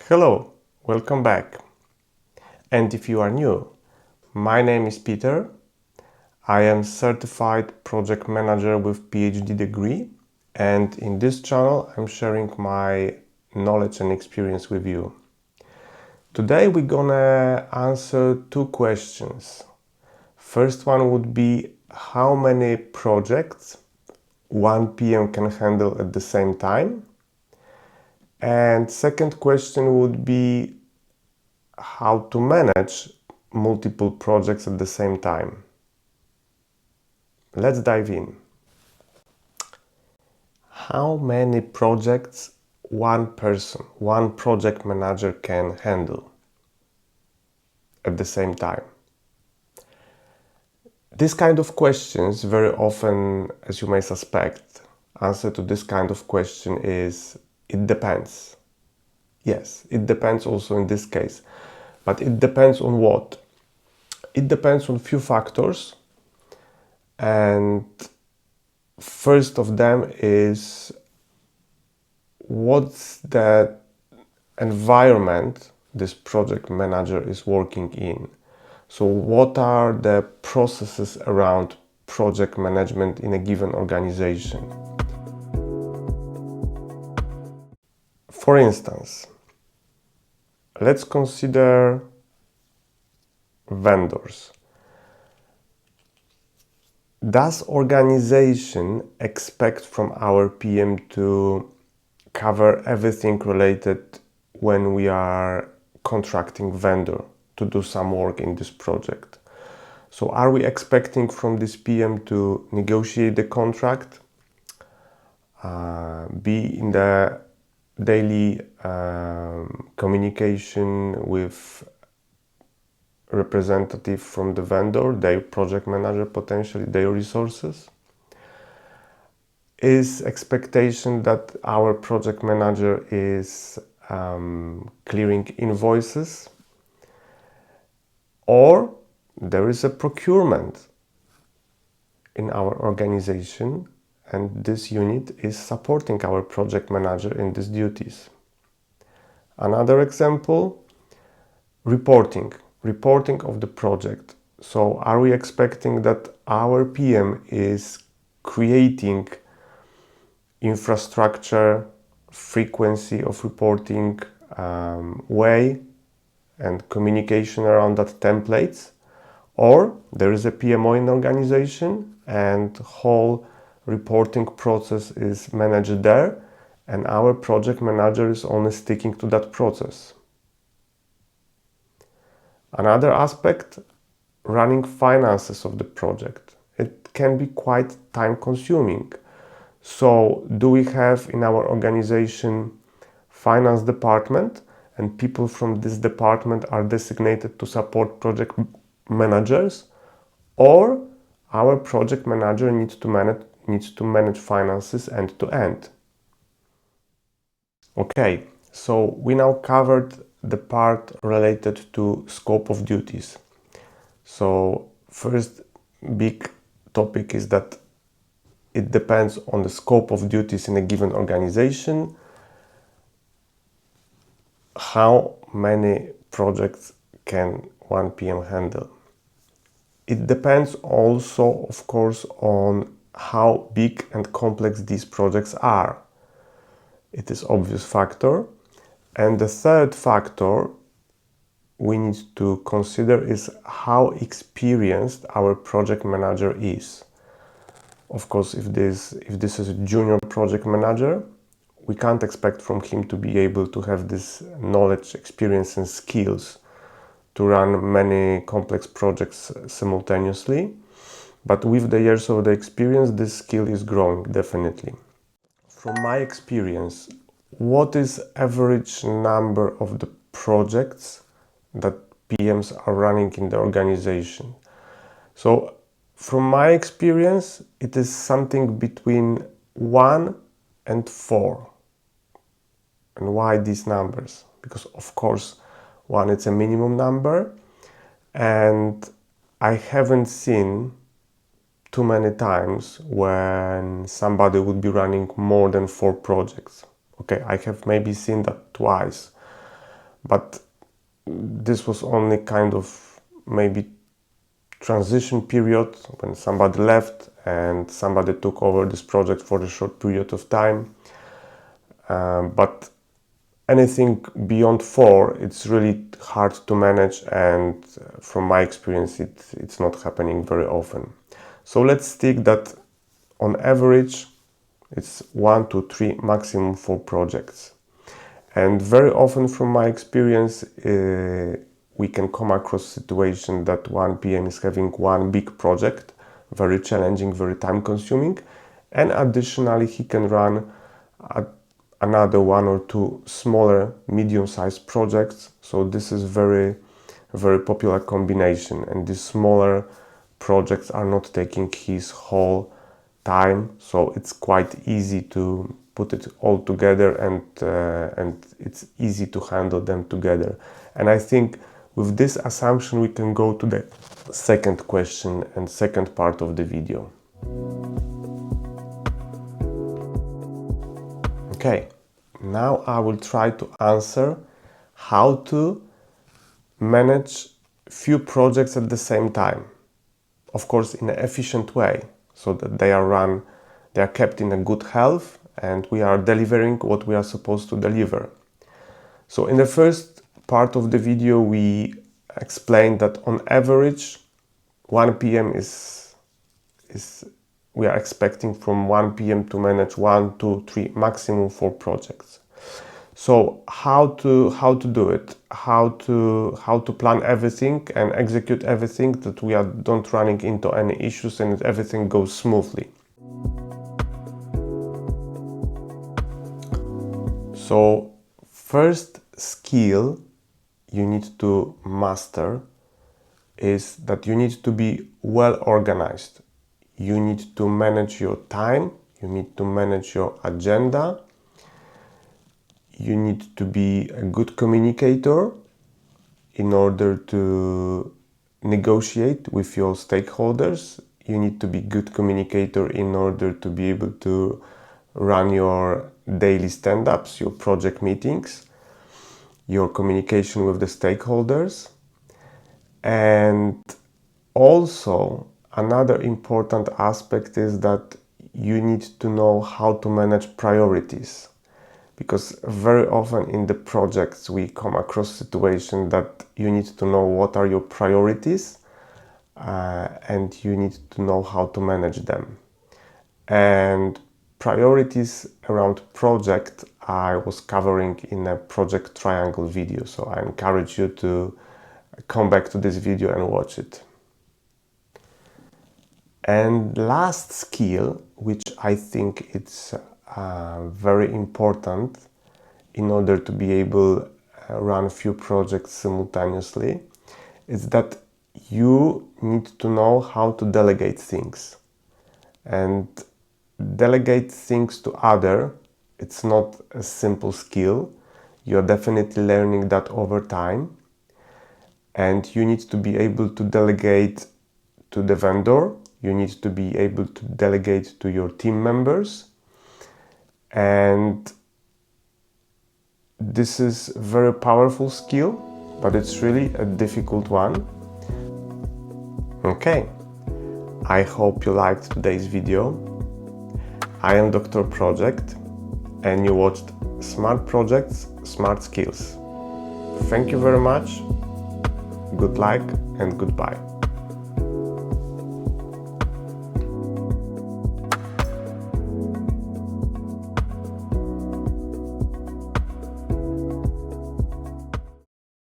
Hello, welcome back. And if you are new, my name is Peter. I am certified project manager with PhD degree, and in this channel I'm sharing my knowledge and experience with you. Today we're gonna answer two questions. First one would be how many projects one PM can handle at the same time. And second question would be how to manage multiple projects at the same time. Let's dive in. How many projects one person, one project manager can handle at the same time? This kind of questions very often, as you may suspect, answer to this kind of question is it depends. Yes, it depends also in this case, but it depends on what? It depends on few factors, and first of them is what's the environment this project manager is working in. So what are the processes around project management in a given organization? For instance, let's consider vendors. Does organization expect from our PM to cover everything related when we are contracting vendor to do some work in this project? So are we expecting from this PM to negotiate the contract, be in the daily communication with representative from the vendor, their project manager, potentially their resources? Is expectation that our project manager is clearing invoices, or there is a procurement in our organization and this unit is supporting our project manager in these duties? Another example, reporting of the project. So are we expecting that our PM is creating infrastructure, frequency of reporting, way and communication around that templates, or there is a PMO in the organization and whole reporting process is managed there and our project manager is only sticking to that process? Another aspect, running finances of the project. It can be quite time consuming. So do we have in our organization finance department and people from this department are designated to support project managers, or our project manager needs to manage finances end to end? Okay, so we now covered the part related to scope of duties. So first big topic is that it depends on the scope of duties in a given organization. How many projects can one PM handle? It depends also, of course, on how big and complex these projects are. It is obvious factor. And the third factor we need to consider is how experienced our project manager is. Of course, if this is a junior project manager, we can't expect from him to be able to have this knowledge, experience and skills to run many complex projects simultaneously. But with the years of the experience, this skill is growing, definitely. From my experience, what is average number of the projects that PMs are running in the organization? So from my experience, it is something between 1 and 4. And why these numbers? Because of course, 1 is a minimum number, and I haven't seen too many times when somebody would be running more than 4 projects. Okay, I have maybe seen that twice. but this was only kind of maybe transition period when somebody left and somebody took over this project for a short period of time. But anything beyond 4, it's really hard to manage, and from my experience it's not happening very often. So let's stick that on average it's 1 to 3, maximum 4 projects. And very often from my experience we can come across a situation that one PM is having one big project, very challenging, very time consuming, and additionally he can run another 1 or 2 smaller medium-sized projects. So this is very popular combination, and these smaller projects are not taking his whole time, so it's quite easy to put it all together, and it's easy to handle them together. And I think with this assumption we can go to the second question and second part of the video. Okay, now I will try to answer how to manage few projects at the same time. Of course, in an efficient way, so that they are kept in a good health and we are delivering what we are supposed to deliver. So in the first part of the video we explained that on average 1 PM we are expecting from 1 PM to manage 1, 2, 3, maximum 4 projects. So how to do it? How to plan everything and execute everything, that we are don't running into any issues and everything goes smoothly. So first skill you need to master is that you need to be well organized. You need to manage your time, you need to manage your agenda, you need to be a good communicator in order to negotiate with your stakeholders. You need to be good communicator in order to be able to run your daily stand-ups, your project meetings, your communication with the stakeholders. And also another important aspect is that you need to know how to manage priorities, because very often in the projects we come across situation that you need to know what are your priorities and you need to know how to manage them. And priorities around project I was covering in a project triangle video, so I encourage you to come back to this video and watch it. And last skill, which I think it's very important in order to be able to run a few projects simultaneously, is that you need to know how to delegate things. And delegate things to other, it's not a simple skill. You're definitely learning that over time. And you need to be able to delegate to the vendor. You need to be able to delegate to your team members. And this is a very powerful skill, but it's really a difficult one. Okay, I hope you liked today's video. I am Dr. Project and you watched Smart Projects, Smart Skills. Thank you very much. Good luck and goodbye.